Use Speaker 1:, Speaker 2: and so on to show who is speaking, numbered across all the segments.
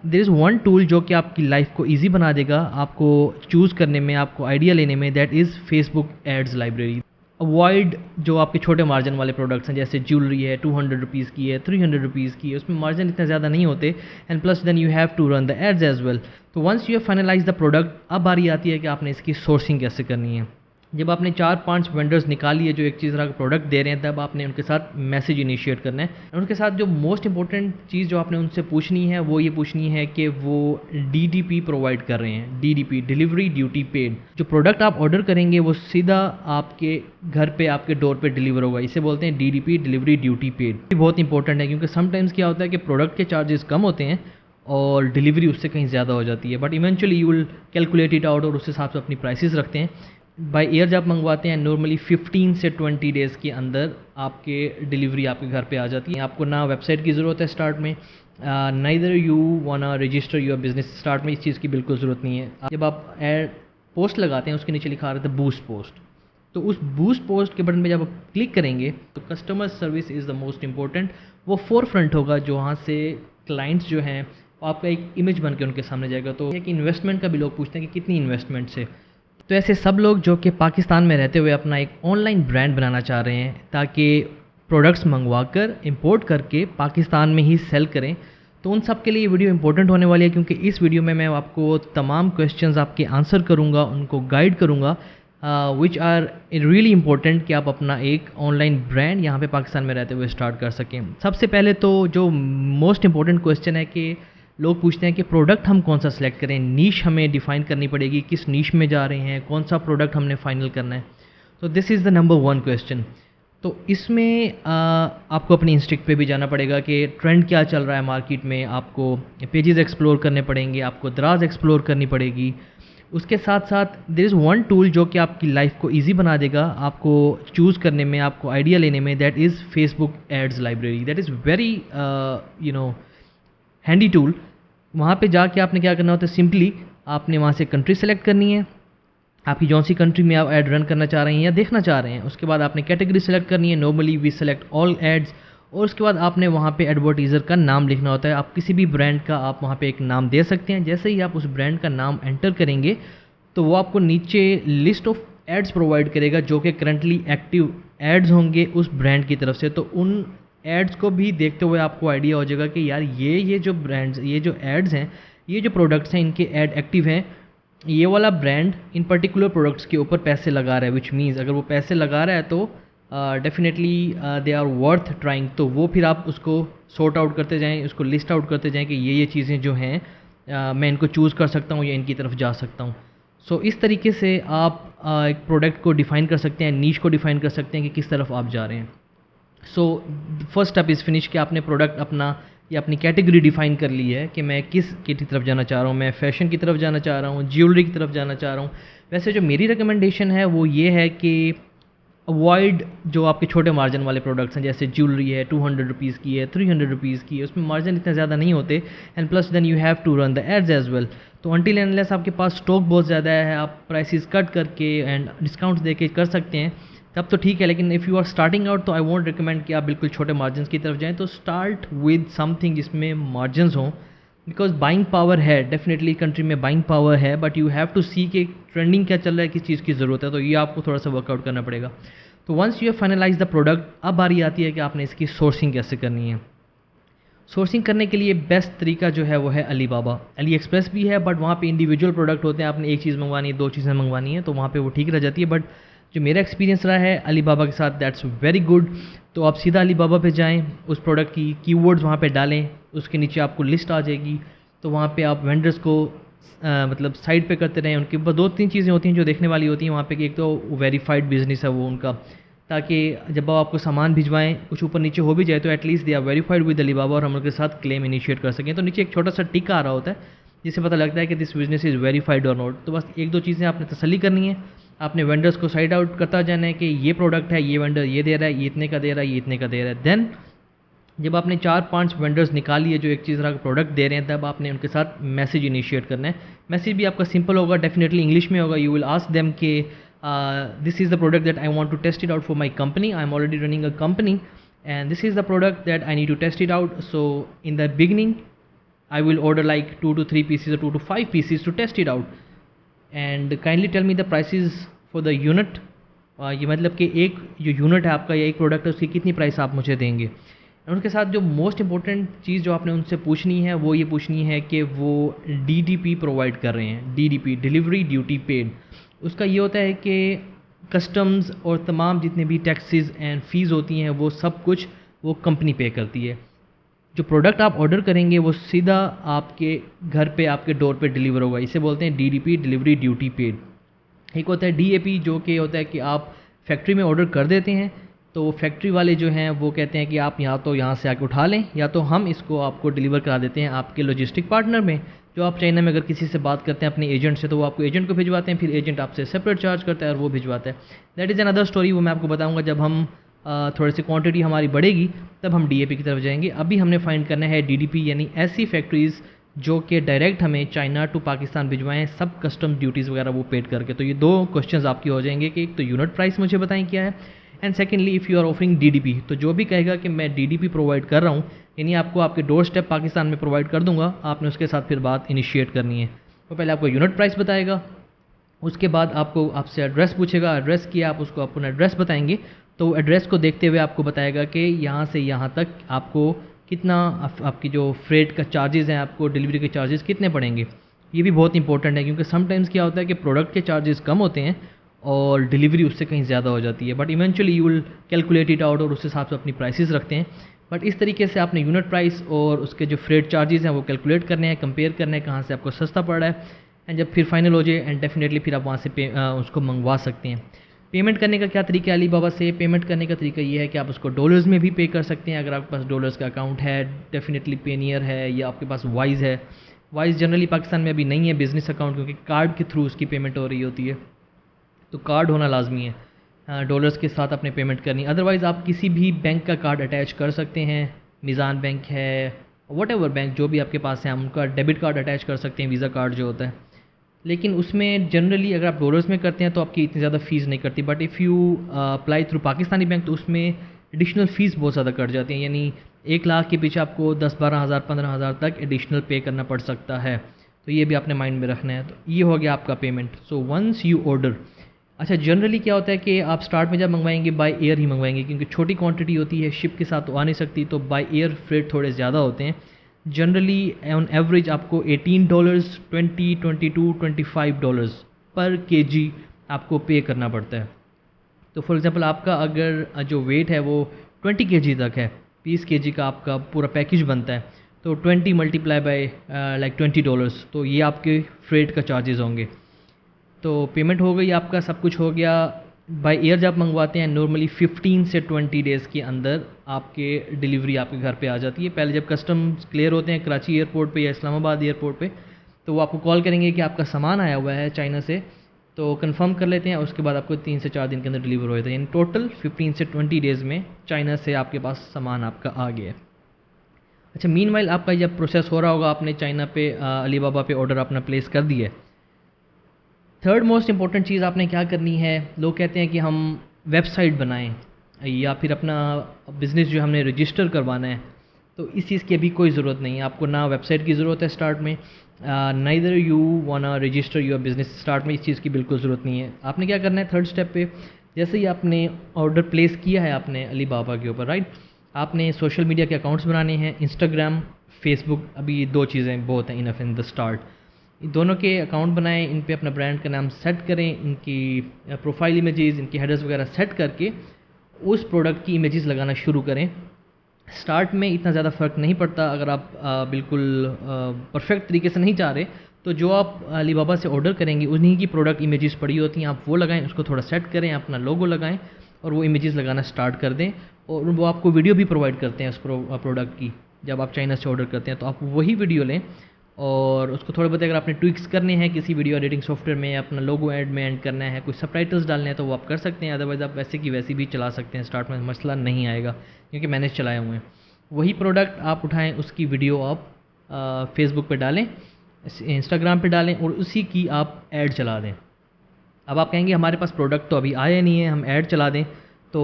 Speaker 1: There is one tool जो कि आपकी लाइफ को ईजी बना देगा, आपको चूज़ करने में, आपको आइडिया लेने में, that is Facebook ads library. Avoid जो आपके छोटे मार्जिन वाले प्रोडक्ट्स हैं, जैसे ज्वेलरी है 200 रुपीज़ की है, 300 रुपीज़ की है, उसमें मार्जिन इतने ज़्यादा नहीं होते, and plus then you have to run the ads as well. तो once you have finalize the product, अब बारी आती है कि आपने इसकी सोर्सिंग कैसे करनी है। जब आपने 4-5 वेंडर्स निकाल लिए जो एक चीज़ तरह का प्रोडक्ट दे रहे हैं, तब आपने उनके साथ मैसेज इनिशिएट करना है। और उनके साथ जो मोस्ट इंपॉर्टेंट चीज़ जो आपने उनसे पूछनी है वो ये पूछनी है कि वो डीडीपी प्रोवाइड कर रहे हैं। DDP, delivery duty paid. जो प्रोडक्ट आप ऑर्डर करेंगे वो सीधा आपके घर पे, आपके डोर पे डिलीवर होगा। इसे बोलते हैं डीडीपी, डिलीवरी ड्यूटी पेड। ये बहुत इंपॉर्टेंट है क्योंकि समटाइम्स क्या होता है कि प्रोडक्ट के चार्जेस कम होते हैं और डिलीवरी उससे कहीं ज़्यादा हो जाती है, but eventually you will calculate it out और उस हिसाब से अपनी प्राइसेस रखते हैं। बाय एयर जब मंगवाते हैं नॉर्मली 15 से 20 डेज़ के अंदर आपके डिलीवरी आपके घर पे आ जाती है। आपको ना वेबसाइट की ज़रूरत है स्टार्ट में, neither you wanna register your business. Start में इस चीज़ की बिल्कुल ज़रूरत नहीं है। जब आप एड पोस्ट लगाते हैं उसके नीचे लिखा रहता है बूस्ट पोस्ट, तो उस बूस्ट पोस्ट के बटन पे जब आप क्लिक करेंगे तो customer service is the most important. वो फोर फ्रंट होगा जो वहाँ से क्लाइंट्स जो हैं आपका एक इमेज बन के उनके सामने जाएगा। तो एक इन्वेस्टमेंट का भी लोग पूछते हैं कि कितनी इन्वेस्टमेंट से। तो ऐसे सब लोग जो कि पाकिस्तान में रहते हुए अपना एक ऑनलाइन ब्रांड बनाना चाह रहे हैं ताकि प्रोडक्ट्स मंगवा कर इंपोर्ट करके पाकिस्तान में ही सेल करें, तो उन सब के लिए ये वीडियो इंपॉर्टेंट होने वाली है क्योंकि इस वीडियो में मैं आपको तमाम क्वेश्चंस आपके आंसर करूंगा, उनको गाइड करूंगा विच आर रियली इंपॉर्टेंट कि आप अपना एक ऑनलाइन ब्रांड यहाँ पे पाकिस्तान में रहते हुए स्टार्ट कर सकें। सबसे पहले तो जो मोस्ट इंपॉर्टेंट क्वेश्चन है कि लोग पूछते हैं कि प्रोडक्ट हम कौन सा सिलेक्ट करें, नीश हमें डिफ़ाइन करनी पड़ेगी, किस नीश में जा रहे हैं, कौन सा प्रोडक्ट हमने फाइनल करना है। तो this is the number 1 question. तो इसमें आपको अपनी इंस्टिंक्ट पे भी जाना पड़ेगा कि ट्रेंड क्या चल रहा है मार्केट में, आपको पेजेस एक्सप्लोर करने पड़ेंगे, आपको दराज एक्सप्लोर करनी पड़ेगी। उसके साथ साथ देयर इज़ वन टूल जो कि आपकी लाइफ को ईजी बना देगा, आपको चूज़ करने में, आपको आइडिया लेने में, that is Facebook ads library. That is very handy tool. वहाँ पे जाके आपने क्या करना होता है, सिंपली आपने वहाँ से कंट्री सेलेक्ट करनी है, आपकी जौन सी कंट्री में आप ऐड रन करना चाह रहे हैं या देखना चाह रहे हैं। उसके बाद आपने कैटेगरी सेलेक्ट करनी है, normally we select all ads. और उसके बाद आपने वहाँ पे एडवर्टीज़र का नाम लिखना होता है। आप किसी भी ब्रांड का आप वहाँ पे एक नाम दे सकते हैं। जैसे ही आप उस ब्रांड का नाम एंटर करेंगे तो वो आपको नीचे लिस्ट ऑफ एड्स प्रोवाइड करेगा जो कि करंटली एक्टिव एड्स होंगे उस ब्रांड की तरफ से। तो उन एड्स को भी देखते हुए आपको आइडिया हो जाएगा कि यार ये जो ब्रांड्स, ये जो एड्स हैं, ये जो प्रोडक्ट्स हैं, इनके ऐड एक्टिव हैं, ये वाला ब्रांड इन पर्टिकुलर प्रोडक्ट्स के ऊपर पैसे लगा रहा है, विच मीन्स अगर वो पैसे लगा रहा है तो definitely they are worth trying. तो वो फिर आप उसको सॉर्ट आउट करते जाएँ, उसको लिस्ट आउट करते जाएँ कि ये चीज़ें जो हैं मैं इनको चूज़ कर सकता हूँ या इनकी तरफ जा सकता हूँ। सो इस तरीके से आप एक प्रोडक्ट को डिफ़ाइन कर सकते हैं, नीश को डिफ़ाइन कर सकते हैं कि किस तरफ आप जा रहे हैं। So first step is finish कि आपने प्रोडक्ट अपना या अपनी कैटेगरी डिफ़ाइन कर ली है कि मैं किस की तरफ जाना चाह रहा हूँ। मैं फ़ैशन की तरफ जाना चाह रहा हूँ, ज्वेलरी की तरफ जाना चाह रहा हूँ। वैसे जो मेरी रिकमेंडेशन है वो ये है कि अवॉइड जो आपके छोटे मार्जिन वाले प्रोडक्ट्स हैं, जैसे ज्वेलरी है 200 रुपीज़ की है, 300 रुपीज़ की है, उसमें मार्जिन इतने ज़्यादा नहीं होते, and plus then you have to run the ads as well. तो अनटिल एंड अनलेस आपके पास स्टॉक बहुत ज़्यादा है, आप प्राइसेस कट करके एंड डिस्काउंट्स दे के कर सकते हैं, तब तो ठीक है। लेकिन if you are starting out तो आई वोंट रिकमेंड कि आप बिल्कुल छोटे मार्जिन की तरफ जाएँ। तो स्टार्ट विद समथिंग जिसमें मार्जिन हों, बिकॉज बाइंग पावर है, डेफिनेटली कंट्री में बाइंग पावर है, बट यू हैव टू सी कि ट्रेंडिंग क्या चल रहा है, किस चीज़ की ज़रूरत है। तो ये आपको थोड़ा सा वर्कआउट करना पड़ेगा। तो once you have finalize the product, अब बारी आती है कि आपने इसकी सोर्सिंग कैसे करनी है। सोर्सिंग करने के लिए बेस्ट तरीका जो है वो है अली बाबा। अली एक्सप्रेस भी है बट वहाँ पे इंडिविजुअल प्रोडक्ट होते हैं, आपने एक चीज़ मंगवानी है, 2 चीज़ें मंगवानी है, तो वहाँ पे वो ठीक रह जाती है। बट जो मेरा एक्सपीरियंस रहा है अली बाबा के साथ, दैट्स वेरी गुड। तो आप सीधा अली बाबा पे जाएँ, उस प्रोडक्ट की कीवर्ड्स वहाँ पे डालें, उसके नीचे आपको लिस्ट आ जाएगी। तो वहाँ पे आप वेंडर्स को मतलब साइड पे करते रहें। उनके ऊपर 2-3 चीज़ें होती हैं जो देखने वाली होती हैं वहाँ पे कि एक तो वेरीफाइड बिजनेस है वो उनका, ताकि जब आप आपको सामान भिजवाएं कुछ ऊपर नीचे हो भी जाए तो at least they are verified with Alibaba और हम उनके साथ क्लेम इनिशिएट कर सकें। तो नीचे एक छोटा सा टिक आ रहा होता है जिससे पता लगता है कि दिस बिजनेस इज़ वेरीफाइड और नॉट। तो बस 1-2 चीज़ें आपने तसल्ली करनी है। आपने वेंडर्स को साइड आउट करता जाना है कि ये प्रोडक्ट है, ये वेंडर ये दे रहा है, ये इतने का दे रहा है, ये इतने का दे रहा है। देन जब आपने 4-5 वेंडर्स निकाल लिए जो एक चीज़ तरह का प्रोडक्ट दे रहे हैं, तब आपने उनके साथ मैसेज इनिशिएट करना है। मैसेज भी आपका सिंपल होगा, डेफिनेटली इंग्लिश में होगा। यू विल आस्क देम कि this is the product that I want to test it out for my company. I'm already running a company and this is the product that I need to test it out. So in the beginning I will order like 2 to 3 pieces or 2 to 5 pieces to test it out, and kindly tell me the prices for the unit. ये मतलब कि एक जो unit है आपका या एक product है उसकी कितनी प्राइस आप मुझे देंगे। और उसके साथ जो मोस्ट इंपॉर्टेंट चीज़ जो आपने उनसे पूछनी है वो ये पूछनी है कि वो DDP प्रोवाइड कर रहे हैं। DDP, delivery duty paid. उसका ये होता है कि कस्टम्स और तमाम जितने भी टैक्सेस एंड फ़ीस होती हैं वो सब कुछ वो कंपनी पे करती है। जो प्रोडक्ट आप ऑर्डर करेंगे वो सीधा आपके घर पे आपके डोर पे डिलीवर होगा। इसे बोलते हैं DDP, डिलीवरी ड्यूटी पेड। एक होता है DAP, जो कि होता है कि आप फैक्ट्री में ऑर्डर कर देते हैं तो फैक्ट्री वाले जो हैं वो कहते हैं कि आप यहाँ से आके उठा लें, या तो हम इसको आपको डिलीवर करा देते हैं आपके लॉजिस्टिक पार्टनर में। जो आप चाइना में अगर किसी से बात करते हैं अपने एजेंट से तो वो आपको एजेंट को भिजवाते हैं, फिर एजेंट आपसे सेपरेट चार्ज करता है और वो भिजवाता है। दैट इज़ अनदर स्टोरी, वो मैं आपको बताऊँगा जब हम थोड़ी सी क्वांटिटी हमारी बढ़ेगी तब हम DAP की तरफ जाएंगे। अभी हमने फाइंड करना है DDP, यानी ऐसी फैक्ट्रीज़ जो कि डायरेक्ट हमें चाइना टू पाकिस्तान भिजवाएं, सब कस्टम ड्यूटीज़ वगैरह वो पेड करके। तो ये दो क्वेश्चंस आपकी हो जाएंगे कि एक तो यूनिट प्राइस मुझे बताएं क्या है, and secondly if you are offering DDP, तो जो भी कहेगा कि मैं DDP प्रोवाइड कर रहा हूँ यानी आपको आपके डोर स्टेप पाकिस्तान में प्रोवाइड कर दूंगा, आपने उसके साथ फिर बात इनिशिएट करनी है। तो पहले आपको यूनिट प्राइस बताएगा, उसके बाद आपसे एड्रेस पूछेगा, एड्रेस किया आप उसको अपना एड्रेस बताएंगे तो एड्रेस को देखते हुए आपको बताएगा कि यहाँ से यहाँ तक आपको कितना आपकी जो फ्रेट का चार्जेज़ हैं, आपको डिलीवरी के चार्जेस कितने पड़ेंगे। ये भी बहुत इंपॉर्टेंट है क्योंकि समटाइम्स क्या होता है कि प्रोडक्ट के चार्जेस कम होते हैं और डिलीवरी उससे कहीं ज़्यादा हो जाती है, but eventually you will calculate it out और उस हिसाब से अपनी प्राइसेस रखते हैं। बट इस तरीके से आपने यूनिट प्राइस और उसके जो फ्रेट चार्जेस हैं वो कैलकुलेट करने हैं, कंपेयर करने हैं कहाँ से आपको सस्ता पड़ रहा है, एंड जब फिर फाइनल हो जाए एंड डेफिनेटली फिर आप वहाँ से उसको मंगवा सकते हैं। पेमेंट करने का क्या तरीका है अलीबाबा से? पेमेंट करने का तरीका ये है कि आप उसको डॉलर्स में भी पे कर सकते हैं अगर आपके पास डॉलर्स का अकाउंट है, डेफिनेटली पेनियर है या आपके पास वाइज है। वाइज जनरली पाकिस्तान में अभी नहीं है बिज़नेस अकाउंट, क्योंकि कार्ड के थ्रू उसकी पेमेंट हो रही होती है, तो कार्ड होना लाजमी है, डॉलर्स के साथ आपने पेमेंट करनी। अदरवाइज़ आप किसी भी बैंक का कार्ड अटैच कर सकते हैं, मीज़ान बैंक है, वट एवर बैंक जो भी आपके पास है, हम उनका डेबिट कार्ड अटैच कर सकते हैं, वीज़ा कार्ड जो होता है। लेकिन उसमें जनरली अगर आप डॉलर्स में करते हैं तो आपकी इतनी ज़्यादा फ़ीस नहीं करती, but if you apply through Pakistani bank तो उसमें एडिशनल फ़ीस बहुत ज़्यादा कट जाती है, यानी 1 लाख के पीछे आपको 10-12 हज़ार 15 हज़ार तक एडिशनल पे करना पड़ सकता है। तो ये भी आपने माइंड में रखना है। तो ये हो गया आपका payment. So once you order, अच्छा जनरली क्या होता है कि आप स्टार्ट में जब मंगवाएंगे बाय एयर ही मंगवाएंगे, क्योंकि छोटी क्वांटिटी होती है, शिप के साथ तो आ नहीं सकती, तो बाय एयर फ्रेट थोड़े ज़्यादा होते हैं। जनरली ऑन एवरेज आपको $18, $20, $22, $25 पर kg आपको पे करना पड़ता है। तो फॉर एग्ज़ाम्पल आपका अगर जो वेट है वो 20 kg तक है, 20 kg का आपका पूरा पैकेज बनता है, तो 20 मल्टीप्लाई बाय लाइक $20, तो ये आपके फ्रेट का चार्जेस होंगे। तो पेमेंट हो गई आपका, सब कुछ हो गया। बाय एयर जब मंगवाते हैं नॉर्मली 15 से 20 डेज़ के अंदर आपके डिलीवरी आपके घर पे आ जाती है। पहले जब कस्टम्स क्लियर होते हैं कराची एयरपोर्ट पे या इस्लामाबाद एयरपोर्ट पे, तो वो आपको कॉल करेंगे कि आपका सामान आया हुआ है चाइना से, तो कंफर्म कर लेते हैं, उसके बाद आपको 3 से 4 दिन के अंदर डिलीवर हो जाता है। यानी टोटल 15 से 20 डेज़ में चाइना से आपके पास सामान आपका आ गया है। अच्छा, मीनवाइल आपका जब प्रोसेस हो रहा होगा, आपने चाइना पे अलीबाबा पे ऑर्डर अपना प्लेस कर दिया है, थर्ड मोस्ट इंपॉर्टेंट चीज़ आपने क्या करनी है, लोग कहते हैं कि हम वेबसाइट बनाएं या फिर अपना बिज़नेस जो हमने रजिस्टर करवाना है, तो इस चीज़ की अभी कोई ज़रूरत नहीं है। आपको ना वेबसाइट की ज़रूरत है स्टार्ट में, neither you wanna register your business start में, इस चीज़ की बिल्कुल ज़रूरत नहीं है। आपने क्या करना है थर्ड स्टेप पे, जैसे ही आपने ऑर्डर प्लेस किया है आपने अलीबाबा के ऊपर, राइट, आपने सोशल मीडिया के अकाउंट्स बनाने हैं, इंस्टाग्राम, फेसबुक, अभी 2 चीज़ें बहुत हैं इनफ इन द स्टार्ट। दोनों के अकाउंट बनाएं, इन पे अपना ब्रांड का नाम सेट करें, इनकी प्रोफाइल इमेजेस, इनकी हेडर्स वगैरह सेट करके उस प्रोडक्ट की इमेजेस लगाना शुरू करें। स्टार्ट में इतना ज़्यादा फ़र्क नहीं पड़ता, अगर आप बिल्कुल परफेक्ट तरीके से नहीं चाह रहे तो जो आप अलीबाबा से ऑर्डर करेंगे उन्हीं की प्रोडक्ट इमेजेस पड़ी होती हैं, आप वो लगाएं, उसको थोड़ा सेट करें, अपना लोगो लगाएं और वो इमेजेस लगाना स्टार्ट कर दें। और वो आपको वीडियो भी प्रोवाइड करते हैं उस प्रोडक्ट की, जब आप चाइना से ऑर्डर करते हैं तो आप वही वीडियो लें और उसको थोड़े बहुत अगर आपने ट्विक्स करने हैं किसी वीडियो एडिटिंग सॉफ्टवेयर में, अपना लोगो ऐड में ऐड करना है, कुछ सबटाइटल्स डालने हैं तो वो आप कर सकते हैं, अदरवाइज़ आप वैसे की वैसी भी चला सकते हैं। स्टार्ट में मसला नहीं आएगा क्योंकि मैंने चलाए हुए हैं। वही प्रोडक्ट आप उठाएं, उसकी वीडियो आप फेसबुक पे डालें, इंस्टाग्राम पे डालें और उसी की आप ऐड चला दें। अब आप कहेंगे हमारे पास प्रोडक्ट तो अभी आया नहीं है, हम ऐड चला दें तो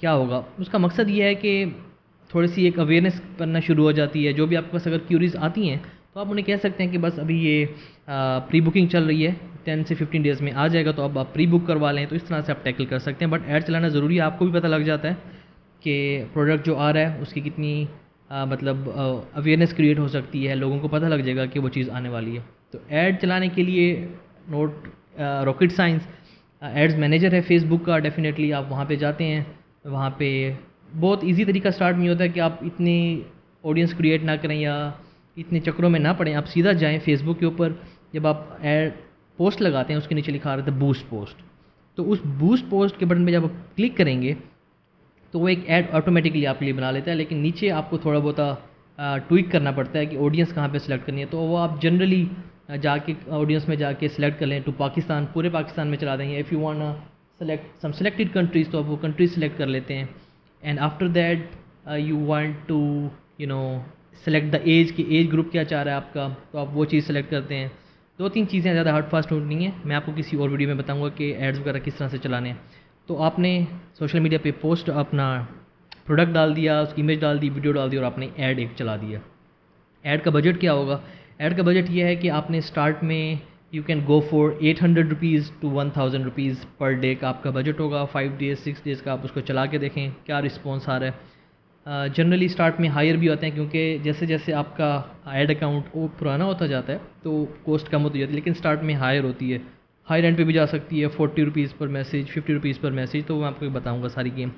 Speaker 1: क्या होगा? उसका मकसद ये है कि थोड़ी सी एक अवेयरनेस बनना शुरू हो जाती है। जो भी आपके पास अगर क्यूरीज आती हैं तो आप उन्हें कह सकते हैं कि बस अभी ये प्री बुकिंग चल रही है, 10 से 15 डेज़ में आ जाएगा, तो अब आप प्री बुक करवा लें। तो इस तरह से आप टैकल कर सकते हैं। बट ऐड चलाना ज़रूरी है, आपको भी पता लग जाता है कि प्रोडक्ट जो आ रहा है उसकी कितनी मतलब अवेयरनेस क्रिएट हो सकती है, लोगों को पता लग जाएगा कि वो चीज़ आने वाली है। तो ऐड चलाने के लिए not rocket science ads manager है फेसबुक का, डेफिनेटली आप वहाँ पे जाते हैं। वहाँ पे बहुत इजी तरीका स्टार्ट में होता है कि आप इतनी ऑडियंस क्रिएट ना करें या इतने चक्रों में ना पड़ें, आप सीधा जाएं फेसबुक के ऊपर। जब आप ऐड पोस्ट लगाते हैं उसके नीचे लिखा रहता है बूस्ट पोस्ट, तो उस बूस्ट पोस्ट के बटन पे जब आप क्लिक करेंगे तो वो एक ऐड ऑटोमेटिकली आपके लिए बना लेता है। लेकिन नीचे आपको थोड़ा बहुत ट्वीक करना पड़ता है कि ऑडियंस कहाँ पे सिलेक्ट करनी है। तो वो आप जनरली जाके ऑडियंस में जाके सिलेक्ट कर लें, टू पाकिस्तान, पूरे पाकिस्तान में चला देंगे। If you want select some selected countries, तो आप वो कंट्रीज सेलेक्ट कर लेते हैं। And after that you want to select the age, कि एज ग्रुप क्या चाह रहा है आपका, तो आप वो चीज़ सेलेक्ट करते हैं। 2-3 चीज़ें ज़्यादा हार्ड फास्ट नहीं है, मैं आपको किसी और वीडियो में बताऊंगा कि एड्स वगैरह किस तरह से चलाने हैं। तो आपने सोशल मीडिया पे पोस्ट अपना प्रोडक्ट डाल दिया, उसकी इमेज डाल दी, वीडियो डाल दी और आपने ऐड एक चला दिया। ऐड का बजट क्या होगा? ऐड का बजट ये है कि आपने स्टार्ट में you can go for 800 rupees to 1000 rupees per day का आपका बजट होगा। 5 डेज़ 6 डेज़ का आप उसको चला के देखें क्या रिस्पॉन्स आ रहा है। जनरली स्टार्ट में हायर भी होते हैं, क्योंकि जैसे जैसे आपका ऐड अकाउंट वो पुराना होता जाता है तो कॉस्ट कम होती जाती है, लेकिन स्टार्ट में हायर होती है, हाई रेंट पे भी जा सकती है, 40 रुपीज़ पर मैसेज, 50 रुपीज़ पर मैसेज। तो मैं आपको बताऊंगा सारी गेम।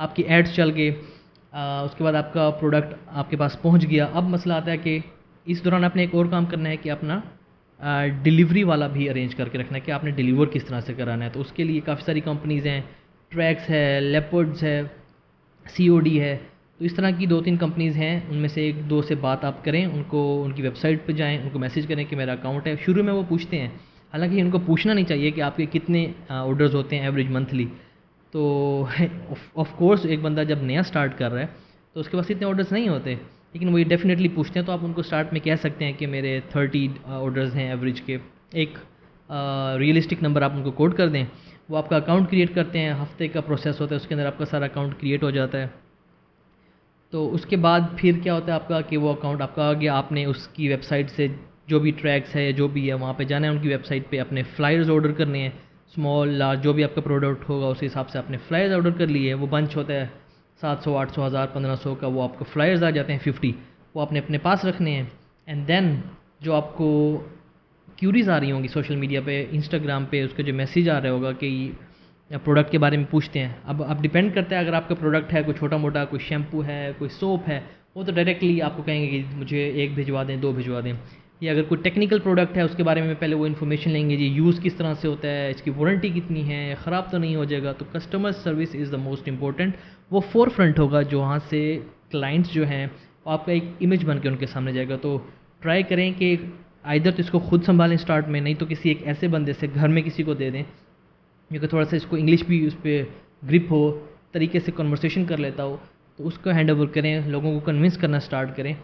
Speaker 1: आपकी एड्स चल गए, उसके बाद आपका प्रोडक्ट आपके पास पहुंच गया। अब मसला आता है कि इस दौरान आपने एक और काम करना है कि अपना डिलीवरी वाला भी अरेंज करके रखना है कि आपने डिलीवर किस तरह से कराना है। तो उसके लिए काफ़ी सारी कंपनीज़ हैं, ट्रैक्स है, लेपर्ड्स है, COD है। तो इस तरह की 2-3 कंपनीज़ हैं, उनमें से 1-2 से बात आप करें, उनको उनकी वेबसाइट पर जाएँ, उनको मैसेज करें कि मेरा अकाउंट है। शुरू में वो पूछते हैं, हालांकि उनको पूछना नहीं चाहिए कि आपके कितने ऑर्डर्स होते हैं एवरेज मंथली। तो ऑफ कोर्स एक बंदा जब नया स्टार्ट कर रहा है तो उसके पास इतने ऑर्डर्स नहीं होते, लेकिन वो ये डेफिनेटली पूछते हैं। तो आप उनको स्टार्ट में कह सकते हैं कि मेरे 30 ऑर्डर्स हैं एवरेज के। एक रियलिस्टिक नंबर आप उनको कोड कर दें, वो आपका अकाउंट क्रिएट करते हैं। हफ्ते का प्रोसेस होता है, उसके अंदर आपका सारा अकाउंट क्रिएट हो जाता है। तो उसके बाद फिर क्या होता है आपका कि वो अकाउंट आपका आ गया। आपने उसकी वेबसाइट से जो भी ट्रैक्स है, जो भी है, वहाँ पे जाना है उनकी वेबसाइट पे, अपने फ्लायर्स ऑर्डर करने हैं, स्मॉल लार्ज जो भी आपका प्रोडक्ट होगा उस हिसाब से आपने फ्लायर्स ऑर्डर कर लिए। वो बंच होता है 700, 800, 1000, 1500 का, वो आपको फ्लायर्स आ जाते हैं 50, वो आपने अपने पास रखने हैं। एंड देन जो आपको क्यूरीज आ रही होंगी सोशल मीडिया पे, इंस्टाग्राम पे, उसके जो मैसेज आ रहा होगा कि प्रोडक्ट के बारे में पूछते हैं। अब डिपेंड करता है, अगर आपका प्रोडक्ट है कोई छोटा मोटा, कोई शैम्पू है, कोई सोप है, वो तो डायरेक्टली आपको कहेंगे कि मुझे 1 भिजवा दें, 2 भिजवा दें। या अगर कोई टेक्निकल प्रोडक्ट है उसके बारे में पहले वो इन्फॉर्मेशन लेंगे जी, यूज़ किस तरह से होता है, इसकी वारंटी कितनी है, ख़राब तो नहीं हो जाएगा। तो customer service is the most important, वो फोर फ्रंट होगा जो वहाँ से क्लाइंट्स जो हैं आपका एक इमेज बन के उनके सामने जाएगा। तो ट्राई करें कि आइदर तो इसको खुद संभालें स्टार्ट में, नहीं तो किसी एक ऐसे बंदे से घर में किसी को दे दें जो कि थोड़ा सा इसको इंग्लिश भी उस पर ग्रिप हो, तरीके से कन्वर्सेशन कर लेता हो, तो उसको हैंड ओवर करें, लोगों को कन्विंस करना स्टार्ट करें।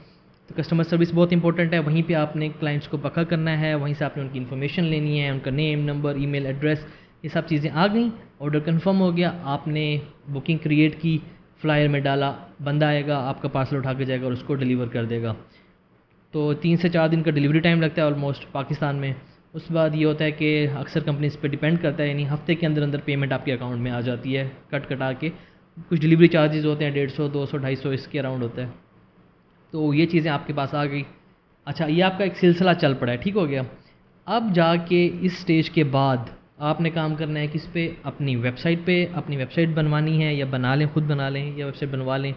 Speaker 1: तो कस्टमर सर्विस बहुत इंपॉर्टेंट है, वहीं पे आपने क्लाइंट्स को पक्का करना है, वहीं से आपने उनकी इन्फॉर्मेशन लेनी है, उनका नेम, नंबर, ईमेल एड्रेस, ये सब चीज़ें आ गई। ऑर्डर कंफर्म हो गया, आपने बुकिंग क्रिएट की, फ्लायर में डाला, बंदा आएगा, आपका पार्सल उठा के जाएगा और उसको डिलीवर कर देगा। तो 3 से 4 दिन का डिलीवरी टाइम लगता है ऑलमोस्ट पाकिस्तान में। उसके बाद ये होता है कि अक्सर कंपनीज पे डिपेंड करता है, यानी हफ्ते के अंदर अंदर पेमेंट आपके अकाउंट में आ जाती है कट कटा के। कुछ डिलीवरी चार्जेस होते हैं 150, 200, 250 इसके अराउंड होता है। तो ये चीज़ें आपके पास आ गई। अच्छा, ये आपका एक सिलसिला चल पड़ा है, ठीक हो गया। अब जाके इस स्टेज के बाद आपने काम करना है किस पे, अपनी वेबसाइट पे। अपनी वेबसाइट बनवानी है या बना लें, खुद बना लें या वेबसाइट बनवा लें।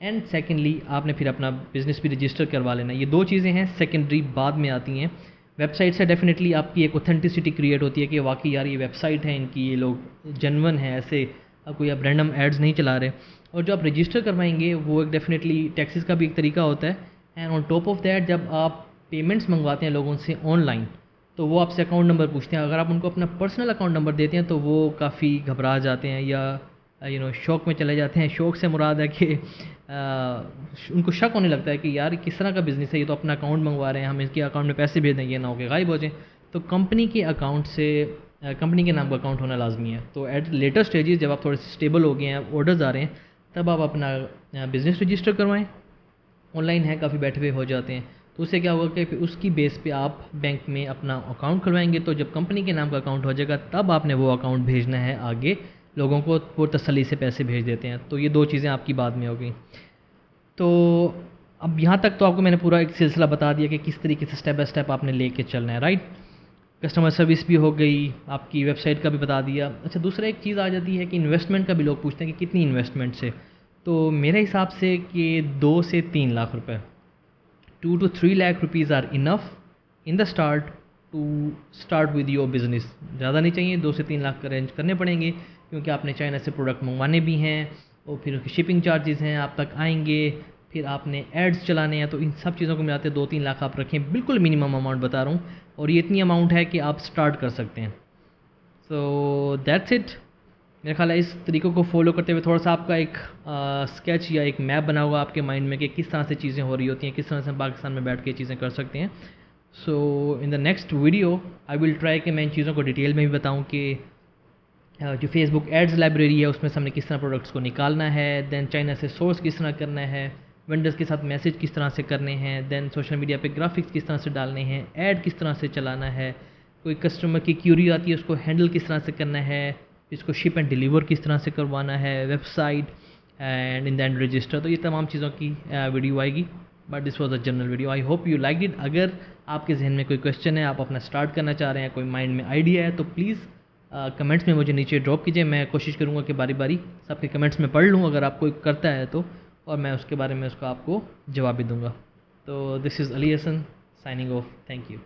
Speaker 1: एंड सेकेंडली आपने फिर अपना बिज़नेस भी रजिस्टर करवा लेना। ये 2 चीज़ें हैं, सेकेंडरी बाद में आती हैं। वेबसाइट से डेफिनेटली आपकी एक ऑथेंटिसिटी क्रिएट होती है कि वाकई यार ये वेबसाइट है इनकी, ये लोग जेन्युइन है, ऐसे कोई आप रैंडम एड्स नहीं चला रहे। और जो आप रजिस्टर करवाएंगे वो एक डेफिनेटली टैक्सेस का भी एक तरीका होता है। And on top of that जब आप पेमेंट्स मंगवाते हैं लोगों से ऑनलाइन, तो वो आपसे अकाउंट नंबर पूछते हैं। अगर आप उनको अपना पर्सनल अकाउंट नंबर देते हैं तो वो काफ़ी घबरा जाते हैं या शौक में चले जाते हैं। शौक से मुराद है कि उनको शक होने लगता है कि यार किस तरह का बिज़नेस है, ये तो अपना अकाउंट मंगवा रहे हैं, हम इसके अकाउंट में पैसे भेज दें, ये ना हो के गायब हो जाए। तो कंपनी के अकाउंट से कंपनी के नाम का अकाउंट होना लाजमी है। तो एट लेटर स्टेजेस जब आप थोड़े से स्टेबल हो गए हैं, ऑर्डर्स आ रहे हैं, तब आप अपना बिज़नेस रजिस्टर करवाएं। ऑनलाइन है, काफ़ी बैठे हुए हो जाते हैं। तो उससे क्या होगा कि फिर उसकी बेस पे आप बैंक में अपना अकाउंट खुलवाएंगे। तो जब कंपनी के नाम का अकाउंट हो जाएगा तब आपने वो अकाउंट भेजना है आगे लोगों को, वो तसल्ली से पैसे भेज देते हैं। तो ये 2 चीज़ें आपकी बाद में हो गई। तो अब यहाँ तक तो आपको मैंने पूरा एक सिलसिला बता दिया कि किस तरीके से स्टेप बाय स्टेप आपने लेके चलना है, राइट। कस्टमर सर्विस भी हो गई, आपकी वेबसाइट का भी बता दिया। अच्छा, दूसरा एक चीज़ आ जाती है कि इन्वेस्टमेंट का भी लोग पूछते हैं कि कितनी इन्वेस्टमेंट से। तो मेरे हिसाब से कि 2 से 3 लाख रुपए, 2 to 3 lakh rupees are enough in the start to start with your business. ज़्यादा नहीं चाहिए, 2 से 3 लाख अरेंज करने पड़ेंगे, क्योंकि आपने चाइना से प्रोडक्ट मंगवाने भी हैं और फिर उसके शिपिंग चार्जेस हैं, आप तक आएंगे, फिर आपने एड्स चलाने हैं। तो इन सब चीज़ों को मिलाते 2-3 लाख आप रखें, बिल्कुल मिनिमम अमाउंट बता रहा हूँ, और ये इतनी अमाउंट है कि आप स्टार्ट कर सकते हैं। So that's it. मेरा ख्याल है इस तरीक़ों को फॉलो करते हुए थोड़ा सा आपका एक स्केच या एक मैप बना होगा आपके माइंड में कि किस तरह से चीज़ें हो रही होती हैं, किस तरह से हम पाकिस्तान में बैठ के चीज़ें कर सकते हैं। So in the next video I will try कि मैं इन चीज़ों को डिटेल में भी बताऊँ कि जो फेसबुक एड्स लाइब्रेरी है उसमें से हमने किस तरह प्रोडक्ट्स को निकालना है, देन चाइना से सोर्स किस तरह करना है, वेंडर्स के साथ मैसेज किस तरह से करने हैं, देन सोशल मीडिया पे ग्राफिक्स किस तरह से डालने हैं, ऐड किस तरह से चलाना है, कोई कस्टमर की क्यूरी आती है उसको हैंडल किस तरह से करना है, इसको शिप एंड डिलीवर किस तरह से करवाना है, website and in the end register. तो ये तमाम चीज़ों की वीडियो आएगी, but this was a general video. I hope you like it. अगर आपके जहन में कोई क्वेश्चन है, आप अपना स्टार्ट करना चाह रहे हैं, कोई माइंड में आइडिया है, तो प्लीज़ कमेंट्स में मुझे नीचे ड्रॉप कीजिए। मैं कोशिश करूँगा कि बारी बारी सबके कमेंट्स में पढ़ लूँ अगर आप कोई करता है तो, और मैं उसके बारे में उसका आपको जवाब भी दूँगा। तो this is Ali Hasan signing off. Thank you.